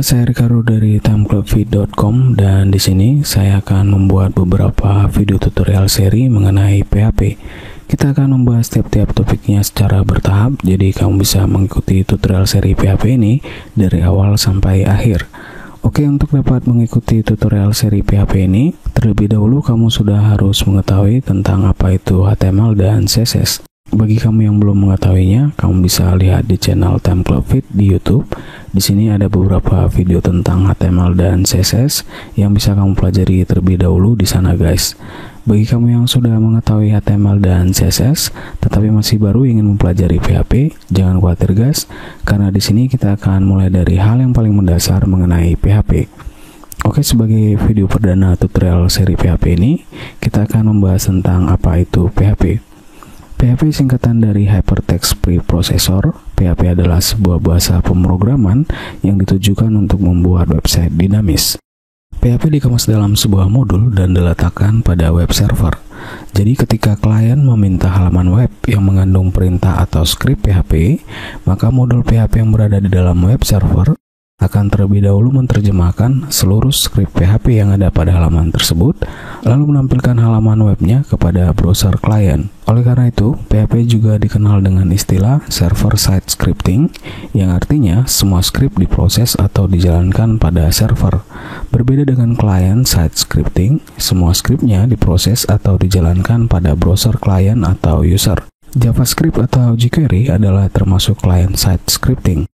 saya Ricardo dari timeclubfeed.com dan di sini saya akan membuat beberapa video tutorial seri mengenai PHP. Kita akan membahas tiap-tiap topiknya secara bertahap, jadi kamu bisa mengikuti tutorial seri PHP ini dari awal sampai akhir. Oke, untuk dapat mengikuti tutorial seri PHP ini, terlebih dahulu kamu sudah harus mengetahui tentang apa itu HTML dan CSS. Bagi kamu yang belum mengetahuinya, kamu bisa lihat di channel timeclubfeed di YouTube. Di sini ada beberapa video tentang HTML dan CSS yang bisa kamu pelajari terlebih dahulu di sana, guys. Bagi kamu yang sudah mengetahui HTML dan CSS, tetapi masih baru ingin mempelajari PHP, jangan khawatir, guys, karena di sini kita akan mulai dari hal yang paling mendasar mengenai PHP. Oke, sebagai video perdana tutorial seri PHP ini, kita akan membahas tentang apa itu PHP. PHP singkatan dari Hypertext Preprocessor. PHP adalah sebuah bahasa pemrograman yang ditujukan untuk membuat website dinamis. PHP dikemas dalam sebuah modul dan diletakkan pada web server. Jadi ketika klien meminta halaman web yang mengandung perintah atau skrip PHP, maka modul PHP yang berada di dalam web server akan terlebih dahulu menerjemahkan seluruh skrip PHP yang ada pada halaman tersebut, lalu menampilkan halaman webnya kepada browser klien. Oleh karena itu, PHP juga dikenal dengan istilah server-side scripting, yang artinya semua skrip diproses atau dijalankan pada server. Berbeda dengan client-side scripting, semua skripnya diproses atau dijalankan pada browser klien atau user. JavaScript atau jQuery adalah termasuk client-side scripting.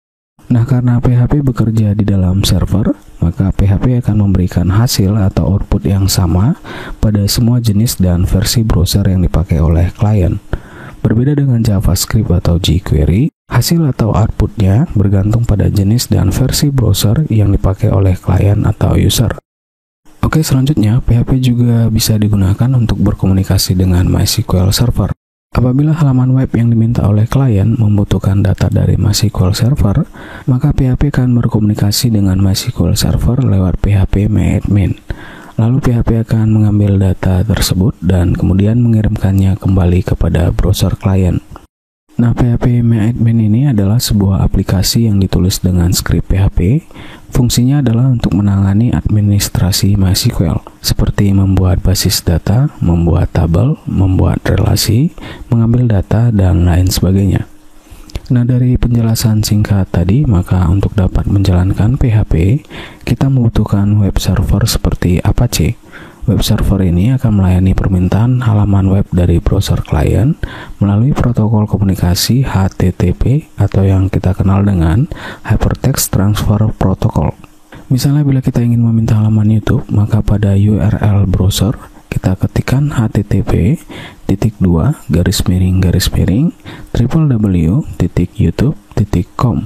Nah, karena PHP bekerja di dalam server, maka PHP akan memberikan hasil atau output yang sama pada semua jenis dan versi browser yang dipakai oleh klien. Berbeda dengan JavaScript atau jQuery, hasil atau outputnya bergantung pada jenis dan versi browser yang dipakai oleh klien atau user. Oke, selanjutnya PHP juga bisa digunakan untuk berkomunikasi dengan MySQL Server. Apabila halaman web yang diminta oleh klien membutuhkan data dari MySQL Server, maka PHP akan berkomunikasi dengan MySQL Server lewat PHP MyAdmin. Lalu PHP akan mengambil data tersebut dan kemudian mengirimkannya kembali kepada browser klien. Nah, PHP MyAdmin ini adalah sebuah aplikasi yang ditulis dengan skrip PHP. Fungsinya adalah untuk menangani administrasi MySQL, seperti membuat basis data, membuat tabel, membuat relasi, mengambil data, dan lain sebagainya. Nah, dari penjelasan singkat tadi, maka untuk dapat menjalankan PHP, kita membutuhkan web server seperti Apache. Web server ini akan melayani permintaan halaman web dari browser klien melalui protokol komunikasi HTTP atau yang kita kenal dengan Hypertext Transfer Protocol. Misalnya bila kita ingin meminta halaman YouTube, maka pada URL browser kita ketikkan http://www.youtube.com.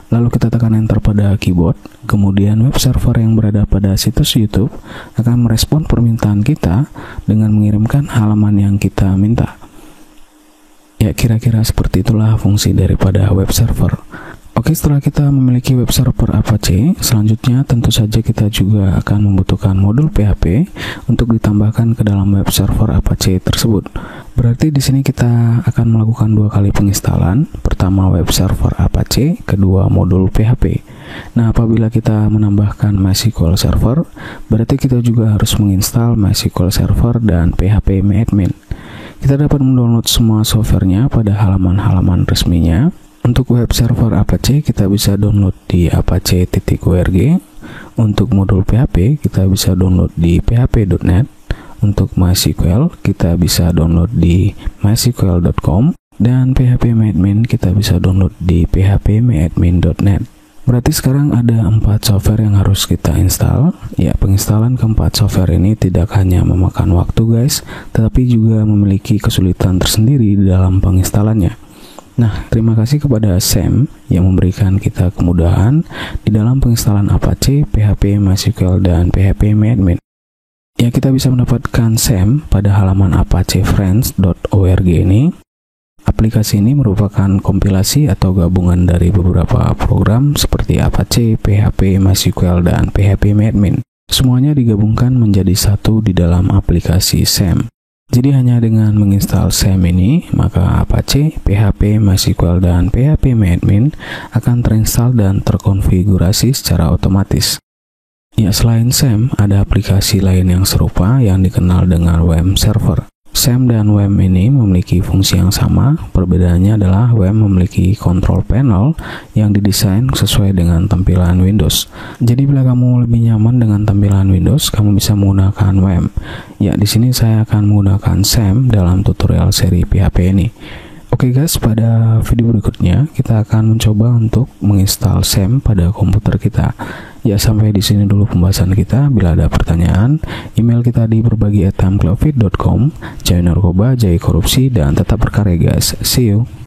Lalu kita tekan enter pada keyboard, kemudian web server yang berada pada situs YouTube akan merespon permintaan kita dengan mengirimkan halaman yang kita minta. Ya, kira-kira seperti itulah fungsi daripada web server. Oke, setelah kita memiliki web server Apache, selanjutnya tentu saja kita juga akan membutuhkan modul PHP untuk ditambahkan ke dalam web server Apache tersebut. Berarti di sini kita akan melakukan 2 kali penginstalan. Pertama web server Apache, kedua modul PHP. Nah, apabila kita menambahkan MySQL Server, berarti kita juga harus menginstal MySQL Server dan PHP MyAdmin. Kita dapat mendownload semua softwarenya pada halaman-halaman resminya. Untuk web server Apache kita bisa download di apache.org. Untuk modul PHP kita bisa download di php.net. Untuk MySQL kita bisa download di mysql.com, dan PHP MyAdmin kita bisa download di phpmyadmin.net. Berarti sekarang ada 4 software yang harus kita install. Ya, penginstalan keempat software ini tidak hanya memakan waktu, guys, tetapi juga memiliki kesulitan tersendiri di dalam penginstalannya. Nah, terima kasih kepada Sam yang memberikan kita kemudahan di dalam penginstalan Apache, PHP, MySQL, dan PHP MyAdmin. Ya, kita bisa mendapatkan Sam pada halaman apachefriends.org ini. Aplikasi ini merupakan kompilasi atau gabungan dari beberapa program seperti Apache, PHP, MySQL, dan PHP MyAdmin. Semuanya digabungkan menjadi satu di dalam aplikasi Sam. Jadi hanya dengan menginstal SAM ini, maka Apache, PHP, MySQL, dan PHPMyAdmin akan terinstall dan terkonfigurasi secara otomatis. Ya, selain SAM, ada aplikasi lain yang serupa yang dikenal dengan WAM Server. SAM dan WAM ini memiliki fungsi yang sama, perbedaannya adalah WAM memiliki control panel yang didesain sesuai dengan tampilan Windows. Jadi bila kamu lebih nyaman dengan tampilan Windows, kamu bisa menggunakan WAM. Ya, di sini saya akan menggunakan SAM dalam tutorial seri PHP ini. Oke guys, pada video berikutnya kita akan mencoba untuk menginstal SAM pada komputer kita. Ya, sampai di sini dulu pembahasan kita. Bila ada pertanyaan, email kita di berbagi@timeclubfit.com. Jangan narkoba, jauhi korupsi, dan tetap berkarya guys. See you.